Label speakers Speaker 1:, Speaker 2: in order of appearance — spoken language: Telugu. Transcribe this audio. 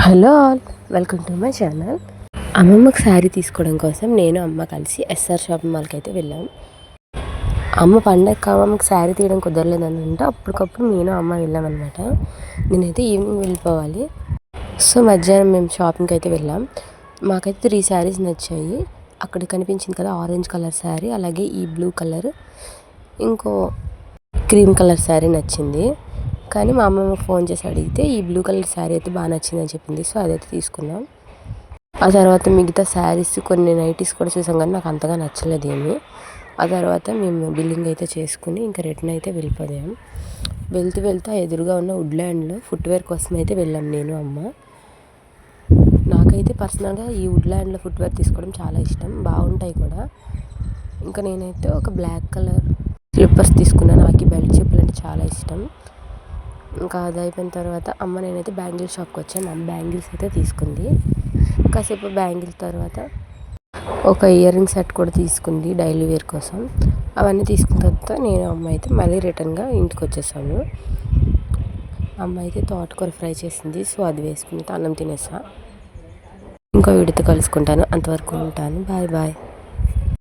Speaker 1: Hello all, welcome to my channel. అమ్మమ్మకి శారీ తీసుకోవడం కోసం నేను అమ్మ కలిసి ఎస్ఆర్ షాపింగ్ మాల్కి అయితే వెళ్ళాం. అమ్మ పండగకి అమ్మమ్మకి శారీ తీయడం కుదరలేదని అంటే అప్పటికప్పుడు నేను అమ్మ వెళ్ళామన్నమాట. నేనైతే ఈవినింగ్ వెళ్ళిపోవాలి. సో మధ్యాహ్నం మేము షాపింగ్కి అయితే వెళ్ళాం. మాకైతే 3 శారీస్ నచ్చాయి. అక్కడ కనిపించింది కదా ఆరెంజ్ కలర్ శారీ, అలాగే ఈ బ్లూ కలర్, ఇంకో క్రీమ్ కలర్ శారీ నచ్చింది. కానీ మా అమ్మమ్మ ఫోన్ చేసి అడిగితే ఈ బ్లూ కలర్ శారీ అయితే బాగా నచ్చిందని చెప్పింది. సో అదైతే తీసుకున్నాం. ఆ తర్వాత మిగతా శారీస్, కొన్ని నైటీస్ కూడా చూసాం కానీ నాకు అంతగా నచ్చలేదు ఏమి. ఆ తర్వాత మేము బిల్లింగ్ అయితే చేసుకుని ఇంకా రిటర్న్ అయితే వెళ్ళిపోయాం. వెళ్తూ ఎదురుగా ఉన్న వుడ్లాండ్లో ఫుట్వేర్ కోసం అయితే వెళ్ళాం నేను అమ్మ. నాకైతే పర్సనల్గా ఈ వుడ్లాండ్లో ఫుట్వేర్ తీసుకోవడం చాలా ఇష్టం, బాగుంటాయి కూడా. ఇంకా నేనైతే ఒక బ్లాక్ కలర్ స్లిప్పర్స్ తీసుకున్నాను. నాకు ఈ బెల్ట్ చెప్పులు అంటే చాలా ఇష్టం. ఇంకా అది అయిపోయిన తర్వాత అమ్మ నేనైతే బ్యాంగిల్ షాప్కి వచ్చాను. అమ్మ బ్యాంగిల్స్ అయితే తీసుకుంది. కాసేపు బ్యాంగిల్స్ తర్వాత ఒక ఇయర్ రింగ్ సెట్ కూడా తీసుకుంది డైలీ వేర్ కోసం. అవన్నీ తీసుకున్న తర్వాత నేను అమ్మ అయితే మళ్ళీ రిటర్న్గా ఇంటికి వచ్చేసాను. అమ్మ అయితే తోటకూర ఫ్రై చేసింది. సో అది వేసుకుని అన్నం తినేసా. ఇంకో వీడితో కలుసుకుంటాను. అంతవరకు ఉంటాను. Bye bye.